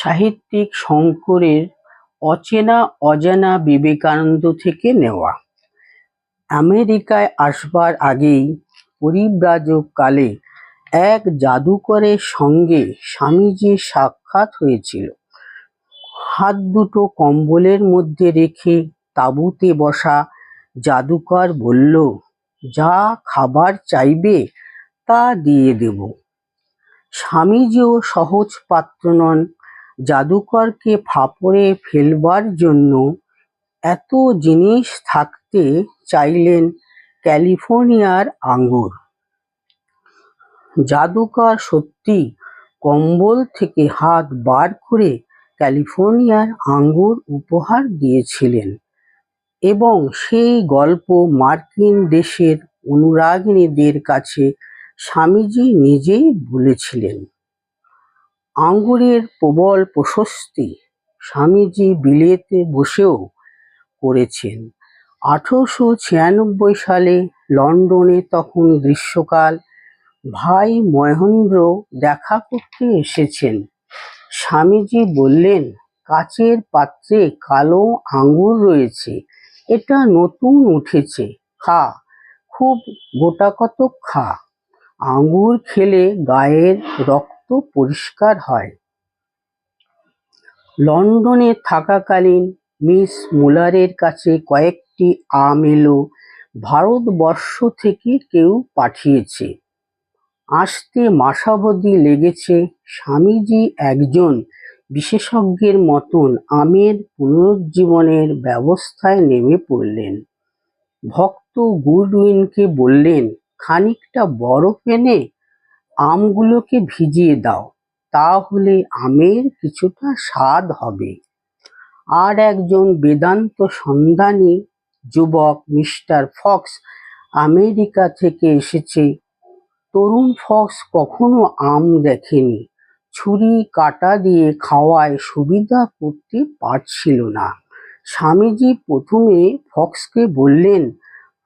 সাহিত্যিক শঙ্করের অচেনা অজানা বিবেকানন্দ থেকে নেওয়া। আমেরিকায় আসবার আগেই পরিব্রাজক কালে এক জাদুকরের সঙ্গে স্বামীজির সাক্ষাৎ হয়েছিল। হাত দুটো কম্বলের মধ্যে রেখে তাঁবুতে বসা জাদুকর বলল, যা খাবার চাইবে তা দিয়ে দেব। স্বামীজিও সহজ পাত্র নন। জাদুকরকে ফাঁপড়ে ফেলবার জন্য এত জিনিস থাকতে চাইলেন ক্যালিফোর্নিয়ার আঙ্গুর। জাদুকর সত্যি কম্বল থেকে হাত বার করে ক্যালিফোর্নিয়ার আঙ্গুর উপহার দিয়েছিলেন এবং সেই গল্প মার্কিন দেশের অনুরাগিণীদের কাছে স্বামীজি নিজেই বলেছিলেন। আঙ্গুরের প্রবল প্রশস্তি স্বামীজি বিলেতে বসেও করেছেন। 1896 সালে লন্ডনে তখন গ্রীষ্মকাল। ভাই মহেন্দ্র দেখা করতে এসেছেন। স্বামীজি বললেন, কাচের পাত্রে কালো আঙ্গুর রয়েছে, এটা নতুন উঠেছে, খা, খুব গোটাকতক খা। আঙ্গুর খেলে গায়ের রক্ত পরিষ্কার হয়। লন্ডনে থাকাকালীন মিস মুলারের কাছে কয়েকটি আম এলো। ভারতবর্ষ থেকে কেউ পাঠিয়েছে। আসতে মাসাবধি লেগেছে। স্বামীজি একজন বিশেষজ্ঞের মতন আমের পুনরুজ্জীবনের ব্যবস্থায় নেমে পড়লেন। ভক্ত গুডউইনকে বললেন, খানিকটা বরফ এনে আমগুলোকে ভিজিয়ে দাও, তাহলে আমের কিছুটা স্বাদ হবে। আর একজন বেদান্ত সন্ধানী যুবক মিস্টার ফক্স আমেরিকা থেকে এসেছে। তরুণ ফক্স কখনো আম দেখেনি। ছুরি কাঁটা দিয়ে খাওয়ায় সুবিধা করতে পারছিল না। স্বামীজি প্রথমে ফক্সকে বললেন,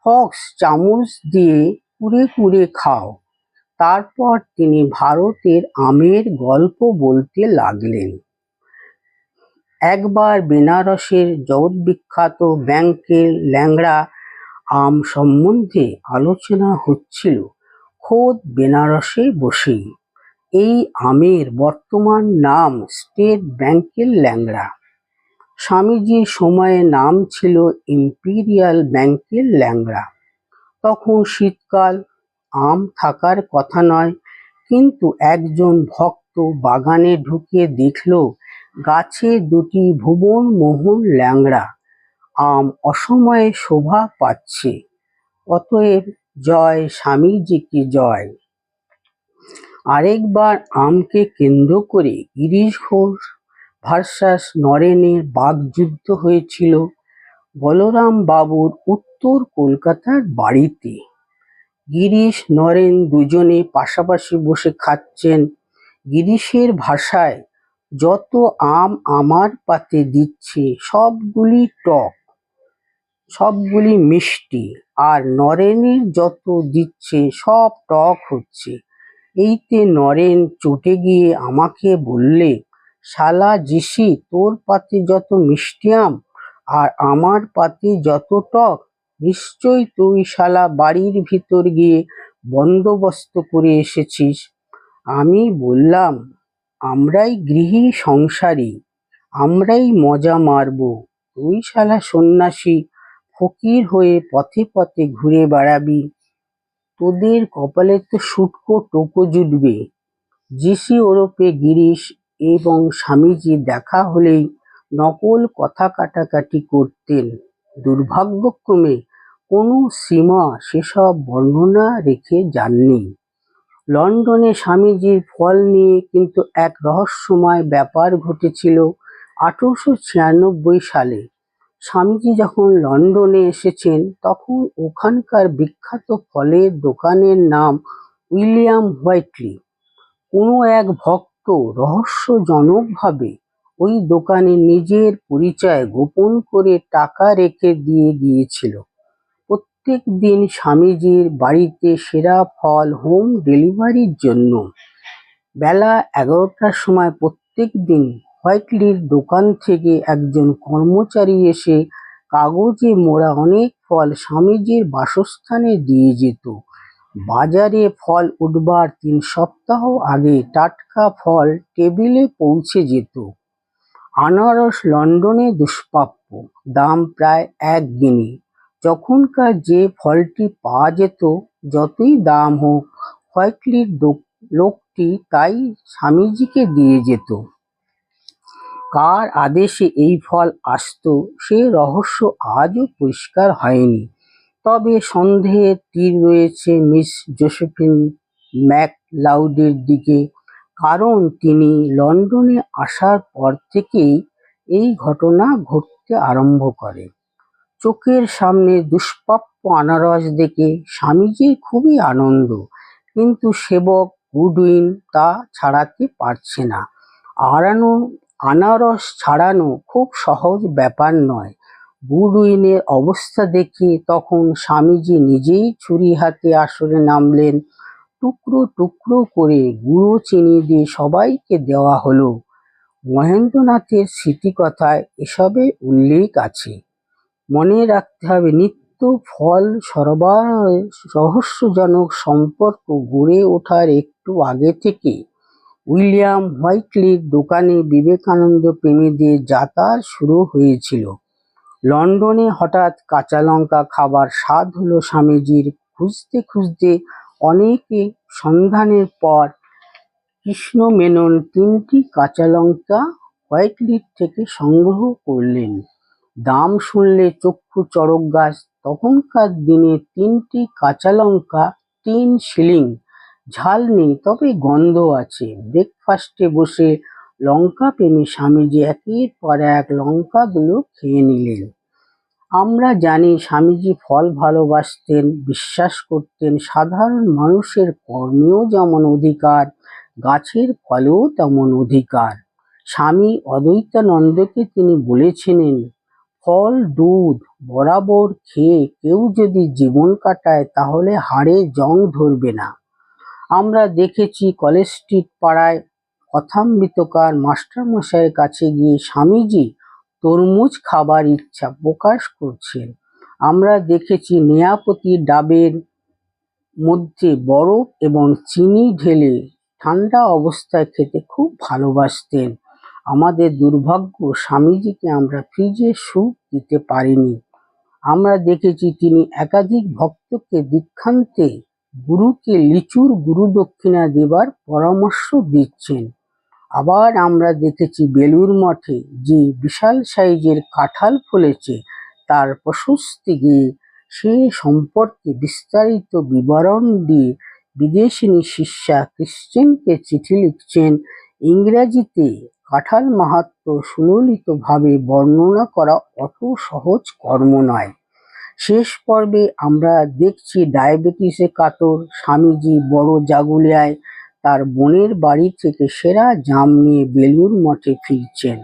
ফক্স, চামচ দিয়ে কুড়ে কুড়ে খাও। তারপর তিনি ভারতের আমের গল্প বলতে লাগলেন। একবার বেনারসের জগদ্বিখ্যাত ব্যাংকের ল্যাংড়া আম সম্বন্ধে আলোচনা হচ্ছিল খোদ বেনারসে বসেই। এই আমের বর্তমান নাম স্টেট ব্যাংকের ল্যাংড়া। স্বামীজির সময়ে নাম ছিল ইম্পিরিয়াল ব্যাংকের ল্যাংড়া। তখন শীতকাল, আম থাকার কথা নয়, কিন্তু একজন ভক্ত বাগানে ঢুকে দেখল গাছে দুটি ভুবন মোহন ল্যাংড়া আম অসময়ে শোভা পাচ্ছে। অতএব জয় স্বামীজি কি জয়। আরেকবার আমকে কেন্দ্র করে গিরিশ ঘোষ ভার্সাস নরেনের বাকযুদ্ধ হয়েছিল বলরাম বাবুর উত্তর কলকাতার বাড়িতে। গিরিশ নরেন দুজনে পাশাপাশি বসে খাচ্ছেন। গিরিশের ভাষায়, যত আম আমার পাতে দিচ্ছে সবগুলি টক, সবগুলি মিষ্টি, আর নরেনের যত দিচ্ছে সব টক হচ্ছে। এইতে নরেন চটে গিয়ে আমাকে বললে, শালা জিসি, তোর পাতে যত মিষ্টি আম আর আমার পাতে যত টক, নিশ্চয় তুই শালা বাড়ির ভিতর গিয়ে বন্দোবস্ত করে এসেছিস। আমি বললাম, আমরাই গৃহী সংসারী, আমরাই মজা মারব, তুই শালা সন্ন্যাসী ফকির হয়ে পথে পথে ঘুরে বেড়াবি, তোদের কপালে তো শুটকো টোকো জুটবে। জিসি ওরফে গিরিশ এবং স্বামীজি দেখা হলেই নকল কথা কাটাকাটি করতেন। দুর্ভাগ্যক্রমে কোনো সীমা সেসব বর্ণনা রেখে যাননি। লন্ডনে স্বামীজির ফল নিয়ে কিন্তু এক রহস্যময় ব্যাপার ঘটেছিল 1896 সালে। স্বামীজি যখন লন্ডনে এসেছেন তখন ওখানকার বিখ্যাত ফলের দোকানের নাম উইলিয়াম হোয়াইটলি। কোনো এক ভক্ত রহস্যজনকভাবে ওই দোকানে নিজের পরিচয় গোপন করে টাকা রেখে দিয়ে গিয়েছিল। প্রত্যেক দিন স্বামীজির বাড়িতে সেরা ফল হোম ডেলিভারির জন্য। বেলা 11টার সময় প্রত্যেক দিন হোয়াইটলির দোকান থেকে একজন কর্মচারী এসে কাগজে মোড়া অনেক ফল স্বামীজির বাসস্থানে দিয়ে যেত। বাজারে ফল উঠবার ৩ সপ্তাহ আগে টাটকা ফল টেবিলে পৌঁছে যেত। আনারস লন্ডনে দুষ্প্রাপ্য, দাম প্রায় ১ গিনি। যখনকার যে ফলটি পাওয়া যেত, যতই দাম হোক, হোয়াইটলির লোকটি তাই স্বামীজিকে দিয়ে যেত। কার আদেশে এই ফল আসত সে রহস্য আজও পরিষ্কার হয়নি। তবে সন্দেহের তীর রয়েছে মিস জোসেফিন ম্যাকলাউডের দিকে, কারণ তিনি লন্ডনে আসার পর থেকেই এই ঘটনা ঘটতে আরম্ভ করে। চোখের সামনে দুষ্প্রাপ্য আনারস দেখে স্বামীজির খুবই আনন্দ, কিন্তু সেবক গুডউইন তা ছাড়াতে পারছে না। আনারস ছাড়ানো খুব সহজ ব্যাপার নয়। গুডউইনের অবস্থা দেখে তখন স্বামীজি নিজেই ছুরি হাতে আসরে নামলেন। টুকরো টুকরো করে গুঁড়ো চিনি দিয়ে সবাইকে দেওয়া হলো। মহেন্দ্রনাথের স্মৃতিকথায় এসবের উল্লেখ আছে। মনে রাখতে হবে, নিত্য ফল সরবরাহের রহস্যজনক সম্পর্ক গড়ে ওঠার একটু আগে থেকে উইলিয়াম হোয়াইটলির দোকানে বিবেকানন্দ প্রেমীদের যাতায়াত শুরু হয়েছিল। লন্ডনে হঠাৎ কাঁচা লঙ্কা খাবার স্বাদ হলো স্বামীজির। খুঁজতে খুঁজতে অনেকে সন্ধানের পর কৃষ্ণ মেনন ৩টি কাঁচা লঙ্কা হোয়াইটলির থেকে সংগ্রহ করলেন। দাম শুনলে চক্ষু চড়ক গাছ। তখনকার দিনে ৩টি কাঁচা লঙ্কা ৩ শিলিং। ঝাল নেই, তবে গন্ধ আছে। ব্রেকফাস্টে বসে লঙ্কা প্রেমী স্বামীজি একের পর এক লঙ্কাগুলো খেয়ে নিলেন। আমরা জানি স্বামীজি ফল ভালোবাসতেন, বিশ্বাস করতেন সাধারণ মানুষের কর্মেও যেমন অধিকার, গাছের ফলেও তেমন অধিকার। স্বামী অদ্বৈতানন্দকে তিনি বলেছিলেন, ফল দুধ বরাবর খেয়ে কেউ যদি জীবন কাটায় তাহলে হাড়ে জং ধরবে না। আমরা দেখেছি কলেজ স্ট্রিট পাড়ায় কথামৃতকার মাস্টারমশাইয়ের কাছে গিয়ে স্বামীজি তরমুজ খাবার ইচ্ছা প্রকাশ করছেন। আমরা দেখেছি নেয়াপতি ডাবের মধ্যে বরফ এবং চিনি ঢেলে ঠান্ডা অবস্থায় খেতে খুব ভালোবাসতেন। আমাদের দুর্ভাগ্য, স্বামীজিকে আমরা ফ্রিজের স্যুপ দিতে পারিনি। আমরা দেখেছি তিনি একাধিক ভক্তকে দীক্ষান্তে গুরুকে লিচুর গুরুদক্ষিণা দেবার পরামর্শ দিচ্ছেন। আবার আমরা দেখেছি বেলুড় মঠে যে বিশাল সাইজের কাঁঠাল ফলেছে তার প্রশস্তি গিয়ে সে সম্পর্কে বিস্তারিত বিবরণ দিয়ে বিদেশিনী শিষ্যা ক্রিশ্চিয়ানকে চিঠি লিখছেন। ইংরেজিতে কাঁঠাল মাহাত্ম্য সুললিতভাবে বর্ণনা করা অত সহজ কর্ম নয়। শেষ পর্বে আমরা দেখছি ডায়াবেটিসে কাতর স্বামীজি বড় জাগুলিয়ায় তার বোনের বাড়ি থেকে সেরা জাম নিয়ে বেলুড় মঠে ফিরছেন।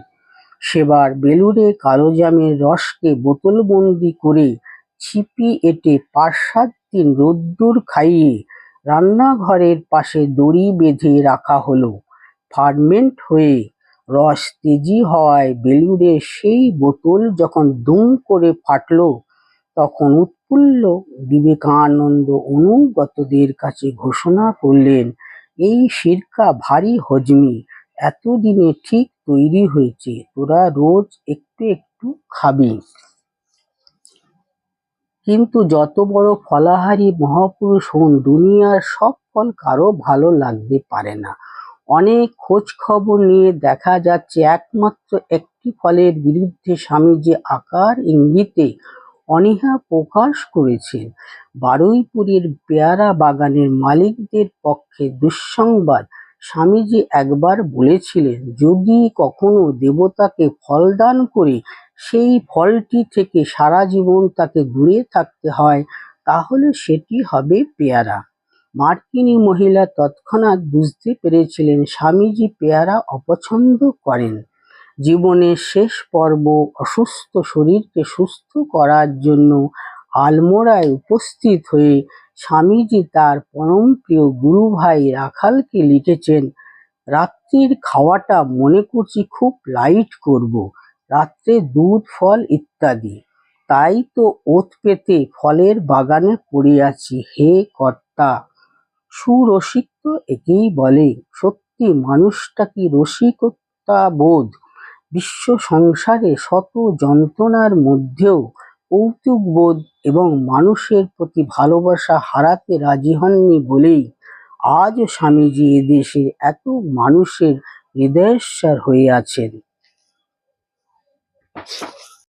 সেবার বেলুড়ে কালো জামের রসকে বোতলবন্দি করে ছিপি এঁটে ৫-৭ দিন রোদ্দুর খাইয়ে রান্নাঘরের পাশে দড়ি বেঁধে রাখা হলো। ফার্মেন্ট হয়ে রস তেজি হওয়ায় বেলুড়ের সেই বোতল যখন দুম করে ফাটল, তখন উৎফুল্ল বিবেকানন্দ অনুগতদের কাছে ঘোষণা করলেন, এই সিরকা ভারী হজমি, এতদিনে ঠিক তৈরি হয়েছে, তোরা রোজ একটু একটু খাবি। কিন্তু যত বড় ফলাহারী মহাপুরুষ হন, দুনিয়ার সব ফল কারো ভালো লাগতে পারে না। অনেক খোঁজ খবর নিয়ে দেখা যাচ্ছে একমাত্র একটি ফলের বিরুদ্ধে স্বামীজি আকার ইঙ্গিতে অনীহা প্রকাশ করেছেন। বারুইপুরের পেয়ারা বাগানের মালিকদের পক্ষে দুঃসংবাদ। স্বামীজি একবার বলেছিলেন, যদি কখনো দেবতাকে ফল দান করে সেই ফলটি থেকে সারা জীবন তাকে দূরে থাকতে হয়, তাহলে সেটি হবে পেয়ারা। মার্কিনী মহিলা তৎক্ষণাৎ বুঝতে পেরেছিলেন স্বামীজি পেয়ারা অপছন্দ করেন। জীবনের শেষ পর্ব অসুস্থ শরীরকে সুস্থ করার জন্য আলমোড়ায় উপস্থিত হয়ে স্বামীজি তার পরমপ্রিয় গুরুভাই রাখালকে লিখেছেন, রাত্রি রাত্রির খাওয়াটা মনে করছি খুব লাইট করব, রাত্রে দুধ ফল ইত্যাদি। তাই তো ওত পেতে ফলের বাগানে পড়ে আছি। হে কর্তা, সুরসিক তো একেই বলে। সত্যি মানুষটা কি রসিকতা বোধ! বিশ্ব সংসারে শত যন্ত্রণার মধ্যেও কৌতুক বোধ এবং মানুষের প্রতি ভালোবাসা হারাতে রাজি হননি বলেই আজও স্বামীজি এদেশের এত মানুষের হৃদয়স্পর্শী হয়ে আছেন।